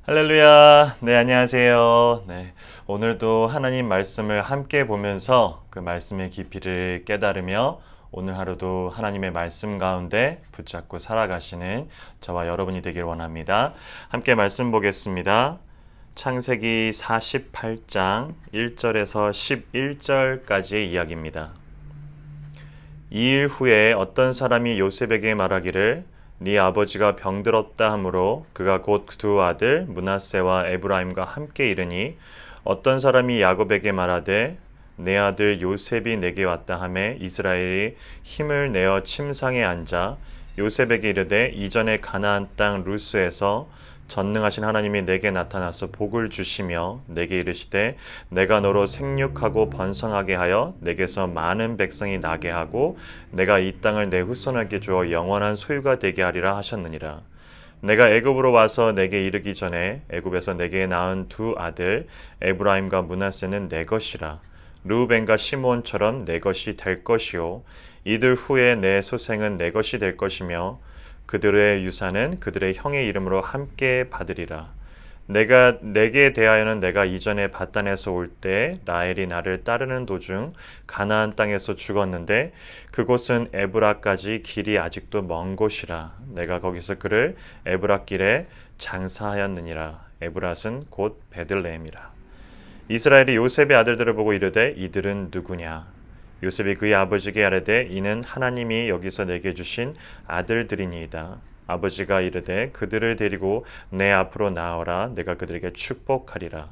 할렐루야. 네, 안녕하세요. 네, 오늘도 하나님 말씀을 함께 보면서 그 말씀의 깊이를 깨달으며 오늘 하루도 하나님의 말씀 가운데 붙잡고 살아가시는 저와 여러분이 되길 원합니다. 함께 말씀 보겠습니다. 창세기 48장 1절에서 11절까지의 이야기입니다. 2일 후에 어떤 사람이 요셉에게 말하기를 네 아버지가 병들었다 하므로 그가 곧 두 아들 므낫세와 에브라임과 함께 이르니 어떤 사람이 야곱에게 말하되 내 아들 요셉이 내게 왔다 하매 이스라엘이 힘을 내어 침상에 앉아 요셉에게 이르되 이전에 가나안 땅 루스에서 전능하신 하나님이 내게 나타나서 복을 주시며 내게 이르시되 내가 너로 생육하고 번성하게 하여 내게서 많은 백성이 나게 하고 내가 이 땅을 내 후손에게 주어 영원한 소유가 되게 하리라 하셨느니라. 내가 애굽으로 와서 내게 이르기 전에 애굽에서 내게 낳은 두 아들 에브라임과 므낫세는 내 것이라. 르우벤과 시므온처럼 내 것이 될 것이요 이들 후에 내 소생은 내 것이 될 것이며 그들의 유산은 그들의 형의 이름으로 함께 받으리라. 내게 대하여는 내가 이전에 바단에서 올 때 라헬이 나를 따르는 도중 가나안 땅에서 죽었는데 그곳은 에브라까지 길이 아직도 먼 곳이라. 내가 거기서 그를 에브라길에 장사하였느니라. 에브랏은 곧 베들레헴이라. 이스라엘이 요셉의 아들들을 보고 이르되 이들은 누구냐? 요셉이 그의 아버지에게 아뢰되 이는 하나님이 여기서 내게 주신 아들들이니이다. 아버지가 이르되 그들을 데리고 내 앞으로 나오라. 내가 그들에게 축복하리라.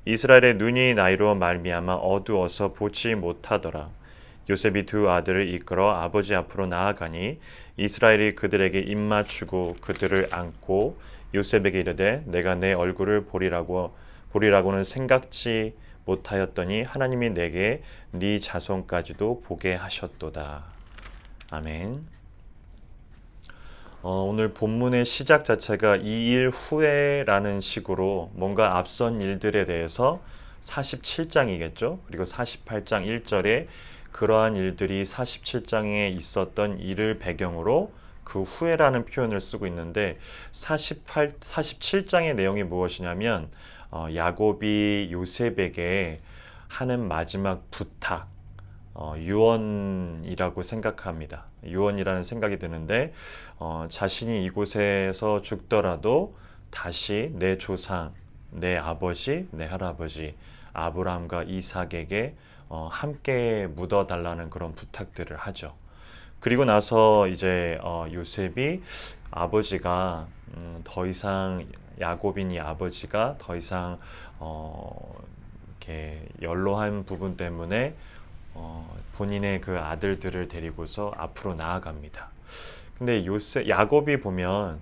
이스라엘의 눈이 나이로 말미암아 어두워서 보지 못하더라. 요셉이 두 아들을 이끌어 아버지 앞으로 나아가니 이스라엘이 그들에게 입맞추고 그들을 안고 요셉에게 이르되 내가 내 얼굴을 보리라고는 생각지 못하였더니 하나님이 내게 네 자손까지도 보게 하셨도다. 아멘. 오늘 본문의 시작 자체가 2일 후에라는 식으로 뭔가 앞선 일들에 대해서 47장이겠죠. 그리고 48장 1절에 그러한 일들이 47장에 있었던 일을 배경으로 그 후에라는 표현을 쓰고 있는데 47장의 내용이 무엇이냐면 야곱이 요셉에게 하는 마지막 부탁, 유언이라고 생각합니다. 유언이라는 생각이 드는데 자신이 이곳에서 죽더라도 다시 내 조상, 내 아버지, 내 할아버지 아브라함과 이삭에게 함께 묻어달라는 그런 부탁들을 하죠. 그리고 나서 이제 요셉이 아버지가 더 이상 야곱인 아버지가 더 이상 이렇게 연로한 부분 때문에 본인의 그 아들들을 데리고서 앞으로 나아갑니다. 근데 야곱이 보면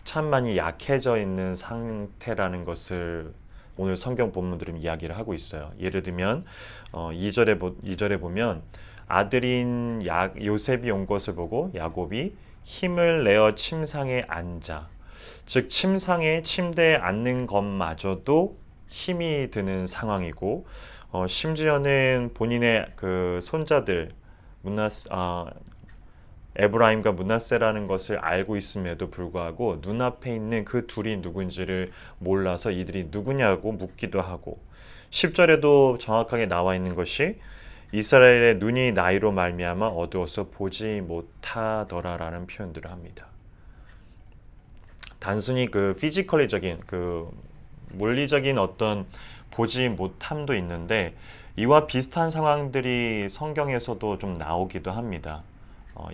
참 많이 약해져 있는 상태라는 것을 오늘 성경 본문들은 이야기를 하고 있어요. 예를 들면 2절에 보면 아들인 요셉이 온 것을 보고 야곱이 힘을 내어 침상에 앉아, 즉 침대에 앉는 것마저도 힘이 드는 상황이고 심지어는 본인의 그 손자들 에브라임과 므낫세라는 것을 알고 있음에도 불구하고 눈앞에 있는 그 둘이 누군지를 몰라서 이들이 누구냐고 묻기도 하고 10절에도 정확하게 나와 있는 것이 이스라엘의 눈이 나이로 말미암아 어두워서 보지 못하더라라는 표현들을 합니다. 단순히 그 피지컬리적인 그 물리적인 어떤 보지 못함도 있는데 이와 비슷한 상황들이 성경에서도 좀 나오기도 합니다.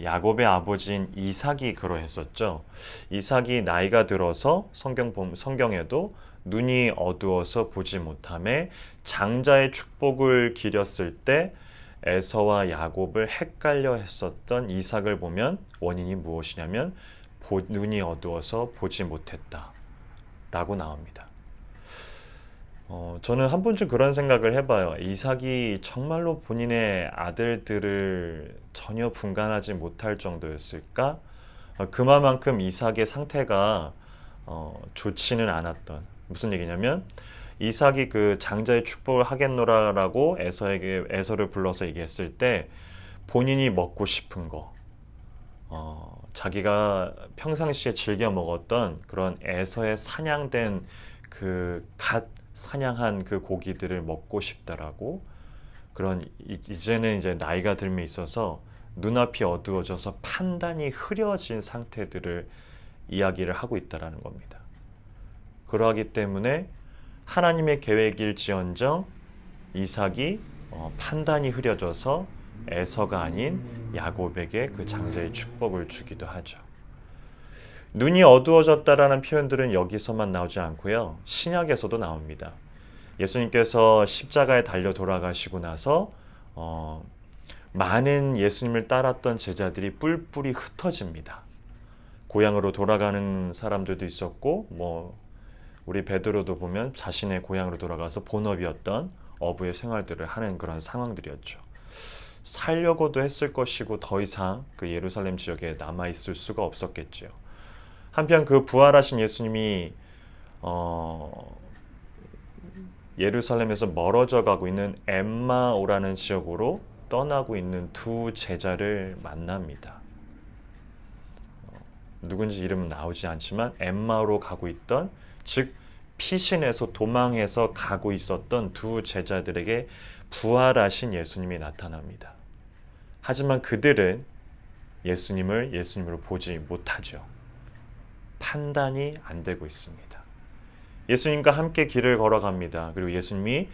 야곱의 아버지인 이삭이 그러했었죠. 이삭이 나이가 들어서 성경에도 눈이 어두워서 보지 못함에 장자의 축복을 기렸을 때 에서와 야곱을 헷갈려 했었던 이삭을 보면 원인이 무엇이냐면 눈이 어두워서 보지 못했다 라고 나옵니다. 저는 한 번쯤 그런 생각을 해봐요. 이삭이 정말로 본인의 아들들을 전혀 분간하지 못할 정도였을까? 그만큼 이삭의 상태가 좋지는 않았던. 무슨 얘기냐면 이삭이 그 장자의 축복을 하겠노라라고 에서를 불러서 얘기했을 때 본인이 먹고 싶은 거, 자기가 평상시에 즐겨 먹었던 그런 에서의 사냥된 그 갓 사냥한 그 고기들을 먹고 싶다라고 그런 이제는 이제 나이가 들면 있어서 눈앞이 어두워져서 판단이 흐려진 상태들을 이야기를 하고 있다라는 겁니다. 그러하기 때문에 하나님의 계획일지언정 이삭이 판단이 흐려져서 에서가 아닌 야곱에게 그 장자의 축복을 주기도 하죠. 눈이 어두워졌다라는 표현들은 여기서만 나오지 않고요. 신약에서도 나옵니다. 예수님께서 십자가에 달려 돌아가시고 나서 많은 예수님을 따랐던 제자들이 뿔뿔이 흩어집니다. 고향으로 돌아가는 사람들도 있었고 우리 베드로도 보면 자신의 고향으로 돌아가서 본업이었던 어부의 생활들을 하는 그런 상황들이었죠. 살려고도 했을 것이고 더 이상 그 예루살렘 지역에 남아있을 수가 없었겠지요. 한편 그 부활하신 예수님이 예루살렘에서 멀어져 가고 있는 엠마오라는 지역으로 떠나고 있는 두 제자를 만납니다. 누군지 이름은 나오지 않지만 엠마오로 가고 있던, 즉 피신해서 도망해서 가고 있었던 두 제자들에게 부활하신 예수님이 나타납니다. 하지만 그들은 예수님을 예수님으로 보지 못하죠. 판단이 안 되고 있습니다. 예수님과 함께 길을 걸어갑니다. 그리고 예수님이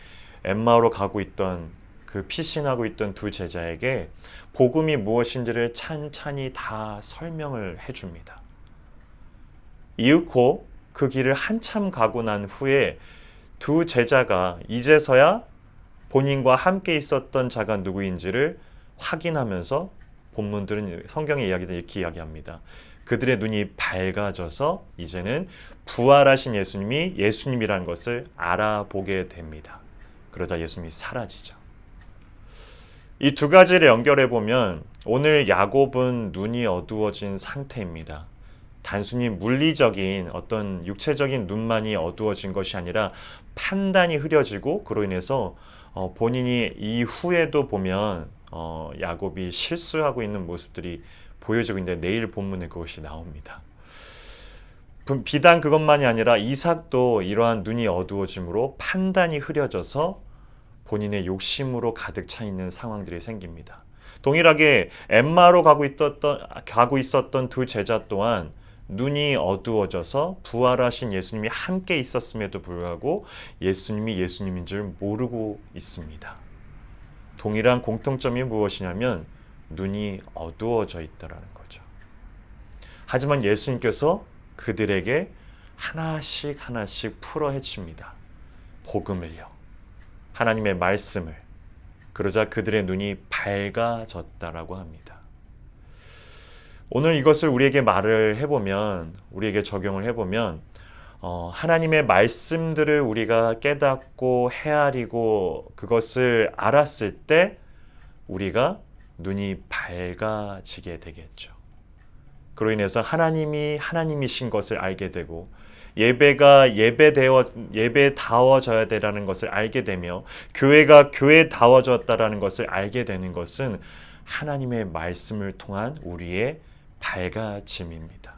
엠마오로 가고 있던 그 피신하고 있던 두 제자에게 복음이 무엇인지를 찬찬히 다 설명을 해줍니다. 이윽고 그 길을 한참 가고 난 후에 두 제자가 이제서야 본인과 함께 있었던 자가 누구인지를 확인하면서 본문들은 성경의 이야기들 이렇게 이야기합니다. 그들의 눈이 밝아져서 이제는 부활하신 예수님이 예수님이라는 것을 알아보게 됩니다. 그러자 예수님이 사라지죠. 이 두 가지를 연결해 보면 오늘 야곱은 눈이 어두워진 상태입니다. 단순히 물리적인 어떤 육체적인 눈만이 어두워진 것이 아니라 판단이 흐려지고 그로 인해서 본인이 이후에도 보면 야곱이 실수하고 있는 모습들이 보여지고 있는데 내일 본문에 그것이 나옵니다. 비단 그것만이 아니라 이삭도 이러한 눈이 어두워짐으로 판단이 흐려져서 본인의 욕심으로 가득 차 있는 상황들이 생깁니다. 동일하게 엠마로 가고 있었던 두 제자 또한 눈이 어두워져서 부활하신 예수님이 함께 있었음에도 불구하고 예수님이 예수님인 줄 모르고 있습니다. 동일한 공통점이 무엇이냐면 눈이 어두워져 있다라는 거죠. 하지만 예수님께서 그들에게 하나씩 풀어 헤칩니다. 복음을요. 하나님의 말씀을. 그러자 그들의 눈이 밝아졌다라고 합니다. 오늘 이것을 우리에게 말을 해보면, 우리에게 적용을 해보면 하나님의 말씀들을 우리가 깨닫고 헤아리고 그것을 알았을 때 우리가 눈이 밝아지게 되겠죠. 그로 인해서 하나님이 하나님이신 것을 알게 되고 예배가 예배다워져야 되라는 것을 알게 되며 교회가 교회다워졌다라는 것을 알게 되는 것은 하나님의 말씀을 통한 우리의 밝아짐입니다.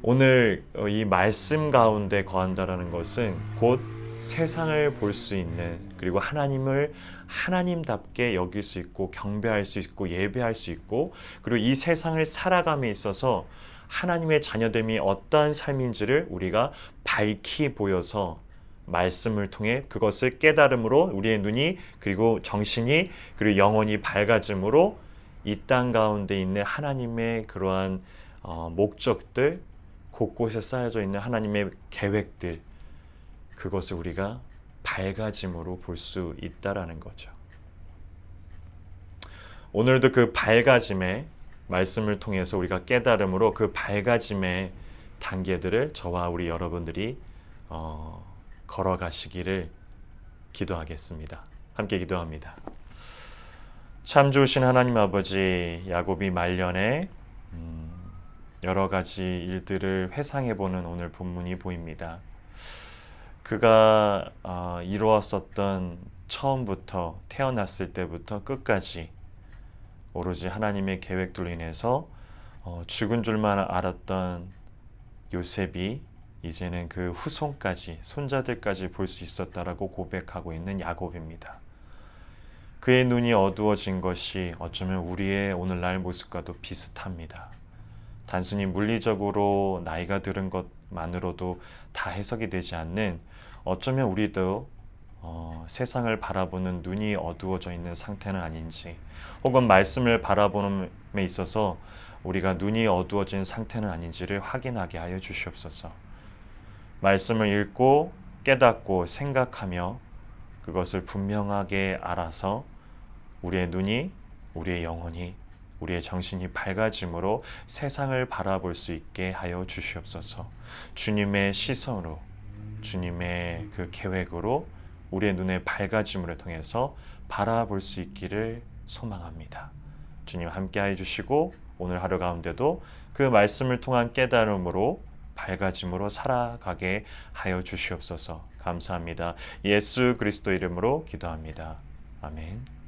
오늘 이 말씀 가운데 거한다라는 것은 곧 세상을 볼 수 있는, 그리고 하나님을 하나님답게 여길 수 있고 경배할 수 있고 예배할 수 있고, 그리고 이 세상을 살아감에 있어서 하나님의 자녀됨이 어떠한 삶인지를 우리가 밝히 보여서 말씀을 통해 그것을 깨달음으로 우리의 눈이, 그리고 정신이, 그리고 영혼이 밝아짐으로 이 땅 가운데 있는 하나님의 그러한 목적들, 곳곳에 쌓여져 있는 하나님의 계획들, 그것을 우리가 밝아짐으로 볼 수 있다라는 거죠. 오늘도 그 밝아짐의 말씀을 통해서 우리가 깨달음으로 그 밝아짐의 단계들을 저와 우리 여러분들이 걸어가시기를 기도하겠습니다. 함께 기도합니다. 참 좋으신 하나님 아버지, 야곱이 말년에 여러 가지 일들을 회상해보는 오늘 본문이 보입니다. 그가 이루었었던 처음부터 태어났을 때부터 끝까지 오로지 하나님의 계획들로 인해서 죽은 줄만 알았던 요셉이 이제는 그 후손까지, 손자들까지 볼 수 있었다라고 고백하고 있는 야곱입니다. 그의 눈이 어두워진 것이 어쩌면 우리의 오늘날 모습과도 비슷합니다. 단순히 물리적으로 나이가 들은 것만으로도 다 해석이 되지 않는, 어쩌면 우리도 세상을 바라보는 눈이 어두워져 있는 상태는 아닌지, 혹은 말씀을 바라보는 데 있어서 우리가 눈이 어두워진 상태는 아닌지를 확인하게 하여 주시옵소서. 말씀을 읽고 깨닫고 생각하며 그것을 분명하게 알아서 우리의 눈이, 우리의 영혼이, 우리의 정신이 밝아짐으로 세상을 바라볼 수 있게 하여 주시옵소서. 주님의 시선으로, 주님의 그 계획으로 우리의 눈의 밝아짐을 통해서 바라볼 수 있기를 소망합니다. 주님 함께 해주시고 오늘 하루 가운데도 그 말씀을 통한 깨달음으로 밝아짐으로 살아가게 하여 주시옵소서. 감사합니다. 예수 그리스도 이름으로 기도합니다. 아멘.